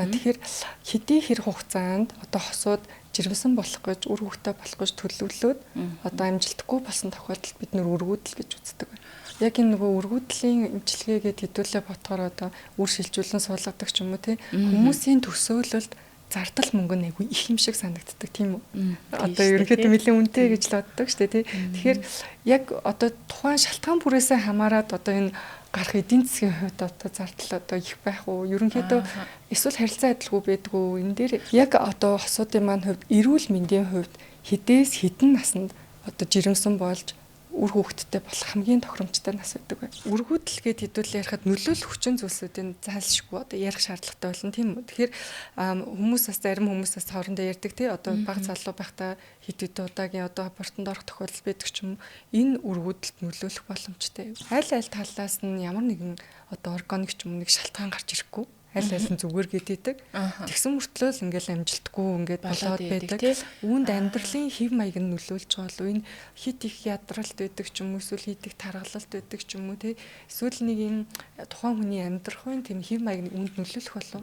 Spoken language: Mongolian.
Тэгэхээр хэдий хэр хугацаанд одоо хосууд жирэмсэн болох гэж, үр хөвгтэй болох гэж төлөвлөөд одоо амжилтгүй болсон тохиолдолд бид нөр өргүүдэл гэж үздэг байна. Яг энэ нөгөө өргүүдлийн имчилгээгээд хэдүүлээ ботхоор одоо үр шилжүүлэн суулгадаг ч юм уу тий хүмүүсийн төсөөлөлд зардал мөнгө нь айгүй их юм шиг санагддаг тийм үү? Одоо ерөнхийдөө нэлээд үнэтэй гэж л боддог шүү дээ тий. Тэгэхээр яг одоо тухайн шалтгаан бүрээсээ хамаарат одоо энэ гарах эдийн засгийн хувьд одоо зардал одоо их байх уу? Ерөнхийдөө эсвэл харилцаа адилгүй байдгүй энэ дээр яг одоо хосуудын маань хувьд эрүүл мэндийн хувьд хэдээс хэдэн наснд одоо жирэмсэн болж үр хөвгттэй болох хамгийн тохиромжтой нас байдаг байна. Өргүүдэлгээд хэдүүл ярихад нөлөөлөх хүчин зүйлсүүдийн зайлшгүй одоо ярих шаардлагатай болно тийм үү. Тэгэхээр хүмүүс бас зарим хүмүүс бас хоорондоо ярьдаг тий одоо бага залуу байхдаа хэд удаагийн одоо абортонд орох тохиолдол байдаг ч юм энэ өргүүдэлд нөлөөлөх боломжтой. Аль талаас нь ямар нэгэн одоо органик ч юм нэг шалтгаан гарч ирэхгүй. Аль нь зүгээр гэдээдэг. Тэгсэн мөртлөө л ингээл амжилтгүй ингээд болоод байдаг. Үүнд амьдралын хэв маяг нь нөлөөлж байгаа л энэ хит их ядралт байдаг ч юм уу эсвэл хит их таргалалт байдаг ч юм уу тий. Эсвэл нэг юм тухайн хүний амьдрахын тийм хэв маяг нь үүнд нөлөөлөх болов.